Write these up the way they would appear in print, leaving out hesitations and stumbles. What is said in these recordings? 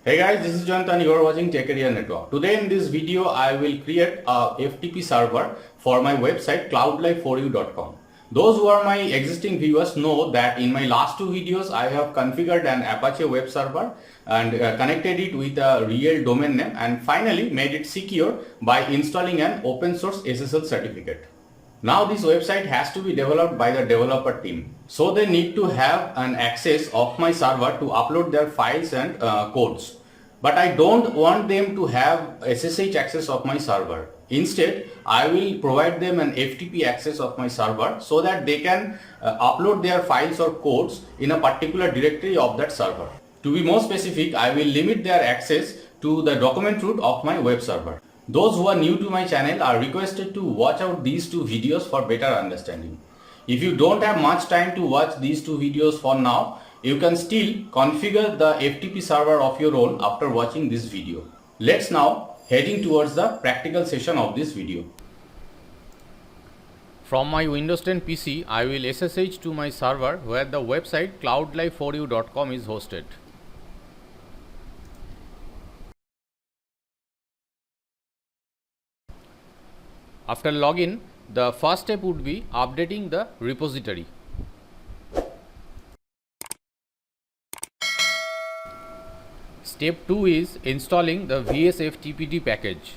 Hey guys, this is Jonathan. You are watching Tech Career Network. Today in this video, I will create a FTP server for my website cloudlife4u.com. Those who are my existing viewers know that in my last two videos, I have configured an Apache web server and connected it with a real domain name and finally made it secure by installing an open source SSL certificate. Now this website has to be developed by the developer team. So they need to have an access of my server to upload their files and codes. But I don't want them to have SSH access of my server. Instead, I will provide them an FTP access of my server so that they can upload their files or codes in a particular directory of that server. To be more specific, I will limit their access to the document root of my web server. Those who are new to my channel are requested to watch out these two videos for better understanding. If you don't have much time to watch these two videos for now, you can still configure the FTP server of your own after watching this video. Let's now heading towards the practical session of this video. From my Windows 10 PC, I will SSH to my server where the website cloudlife4u.com is hosted. After login, the first step would be updating the repository. Step 2 is installing the VSFTPD package.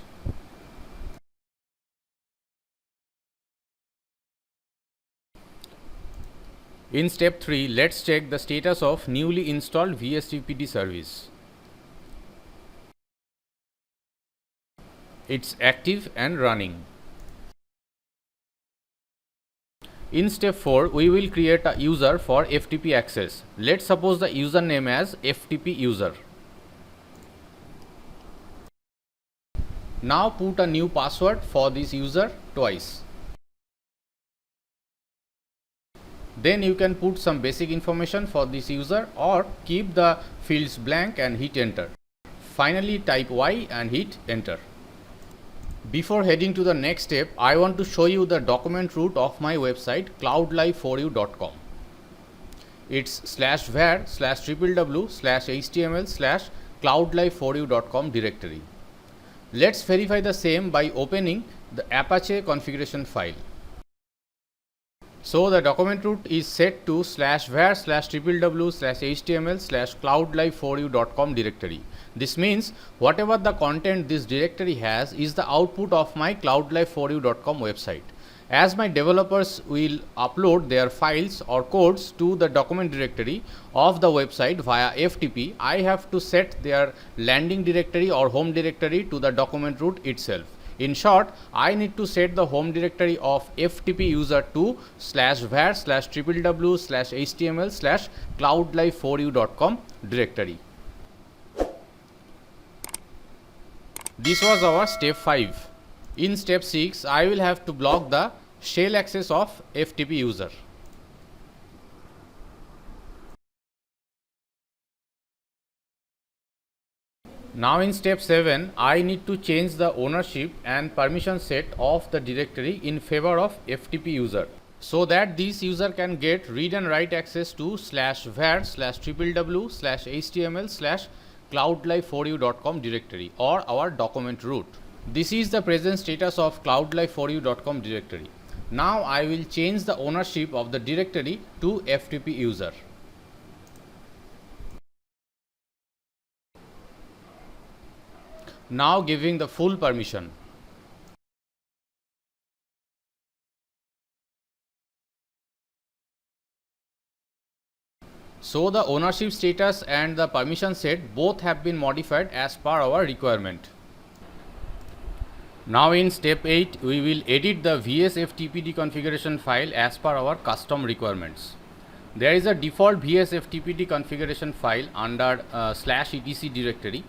In step 3, let's check the status of newly installed VSFTPD service. It's active and running. In step 4, we will create a user for FTP access. Let's suppose the username as FTP user. Now put a new password for this user twice. Then you can put some basic information for this user or keep the fields blank and hit enter. Finally type Y and hit enter. Before heading to the next step, I want to show you the document root of my website cloudlife4u.com. It's /var/www/html/cloudlife4u.com directory. Let's verify the same by opening the Apache configuration file. So the document root is set to /var/www/html/cloudlife4u.com directory. This means whatever the content this directory has is the output of my cloudlife4u.com website. As my developers will upload their files or codes to the document directory of the website via FTP, I have to set their landing directory or home directory to the document root itself. In short, I need to set the home directory of FTP user to /var/www/html/cloudlife4u.com directory. This was our step 5. In step 6, I will have to block the shell access of FTP user. Now in step 7, I need to change the ownership and permission set of the directory in favor of FTP user, so that this user can get read and write access to /var/www/html/cloudlife4u.com directory or our document root. This is the present status of cloudlife4u.com directory. Now I will change the ownership of the directory to FTP user. Now giving the full permission. So the ownership status and the permission set both have been modified as per our requirement. Now in step 8, we will edit the VSFTPD configuration file as per our custom requirements. There is a default VSFTPD configuration file under /etc directory.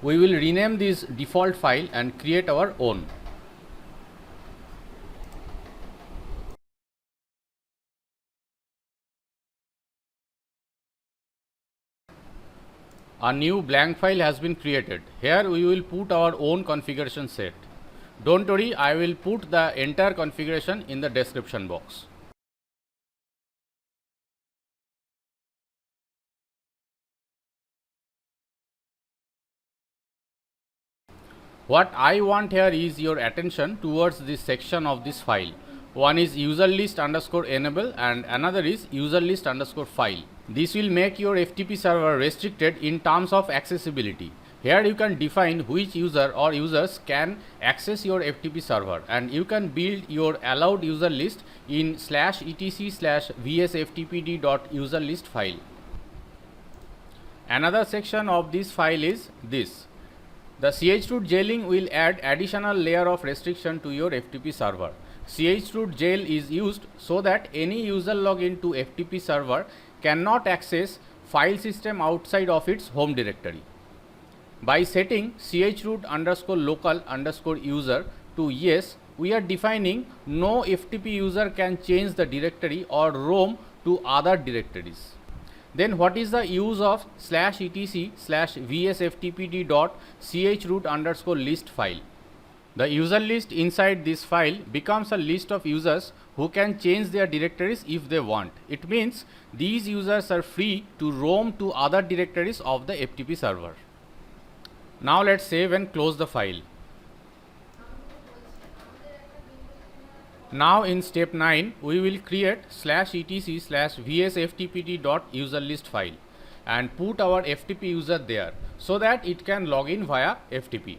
We will rename this default file and create our own. A new blank file has been created. Here we will put our own configuration set. Don't worry, I will put the entire configuration in the description box. What I want here is your attention towards this section of this file. One is user list underscore enable and another is user list underscore file. This will make your FTP server restricted in terms of accessibility. Here you can define which user or users can access your FTP server, and you can build your allowed user list in /etc/vsftpd.userlist file. Another section of this file is this. The chroot jailing will add additional layer of restriction to your FTP server. Chroot jail is used so that any user login to FTP server cannot access file system outside of its home directory. By setting chroot underscore local underscore user to yes, we are defining no FTP user can change the directory or roam to other directories. Then what is the use of /etc/vsftpd.chroot underscore list file? The user list inside this file becomes a list of users who can change their directories if they want. It means these users are free to roam to other directories of the FTP server. Now let's save and close the file. Now in step 9, we will create /etc/vsftpd.userlist file and put our FTP user there so that it can log in via FTP.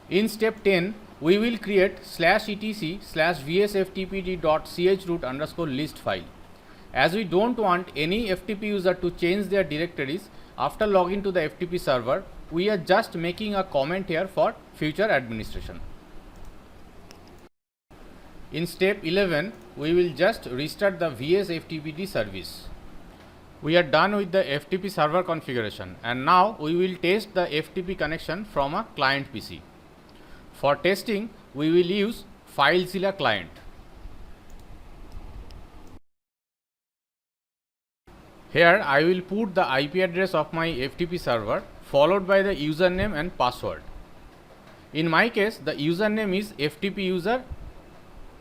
In step 10, we will create /etc/vsftpd.chroot underscore list file. As we don't want any FTP user to change their directories after logging to the FTP server, we are just making a comment here for future administration. In step 11, we will just restart the VSFTPD service. We are done with the FTP server configuration, and now we will test the FTP connection from a client PC. For testing, we will use FileZilla client. Here I will put the IP address of my FTP server followed by the username and password. In my case, the username is FTP user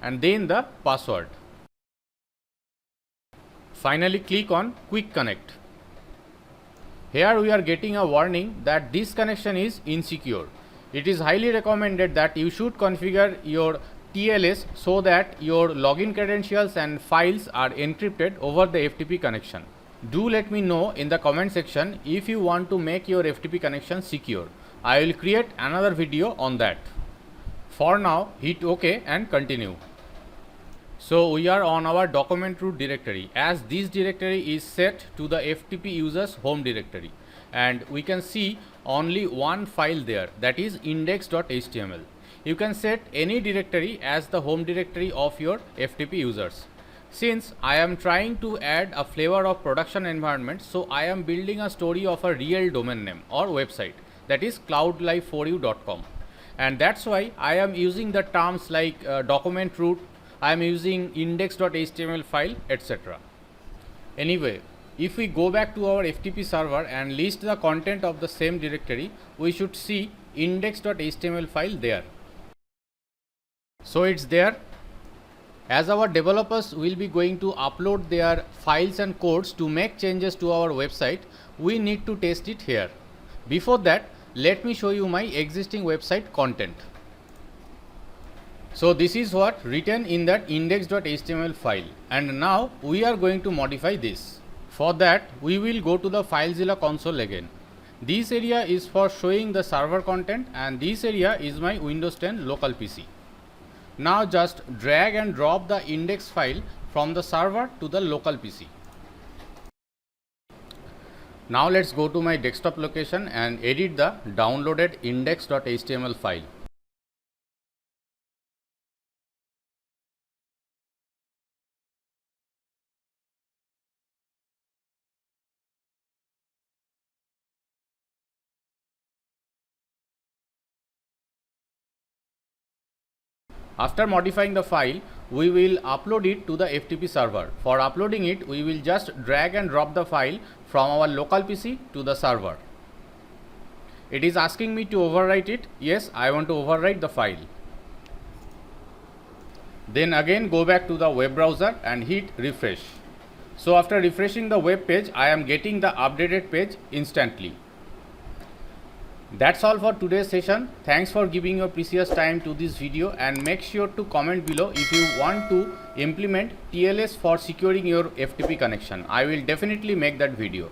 and then the password. Finally, click on Quick Connect. Here we are getting a warning that this connection is insecure. It is highly recommended that you should configure your TLS so that your login credentials and files are encrypted over the FTP connection. Do let me know in the comment section if you want to make your FTP connection secure. I will create another video on that. For now, hit OK and continue. So we are on our document root directory, as this directory is set to the FTP user's home directory, and we can see only one file there, that is index.html. You can set any directory as the home directory of your FTP users. Since I am trying to add a flavor of production environment, so I am building a story of a real domain name or website, that is cloudlife4u.com, and that's why I am using the terms like document root, I am using index.html file, etc. Anyway, if we go back to our FTP server and list the content of the same directory, we should see index.html file there. So it's there. As our developers will be going to upload their files and codes to make changes to our website, we need to test it here. Before that, let me show you my existing website content. So this is what written in that index.html file, and now we are going to modify this. For that, we will go to the FileZilla console again. This area is for showing the server content, and this area is my Windows 10 local PC. Now just drag and drop the index file from the server to the local PC. Now let's go to my desktop location and edit the downloaded index.html file. After modifying the file, we will upload it to the FTP server. For uploading it, we will just drag and drop the file from our local PC to the server. It is asking me to overwrite it. Yes, I want to overwrite the file. Then again go back to the web browser and hit refresh. So after refreshing the web page, I am getting the updated page instantly. That's all for today's session. Thanks for giving your precious time to this video, and make sure to comment below if you want to implement TLS for securing your FTP connection. I will definitely make that video.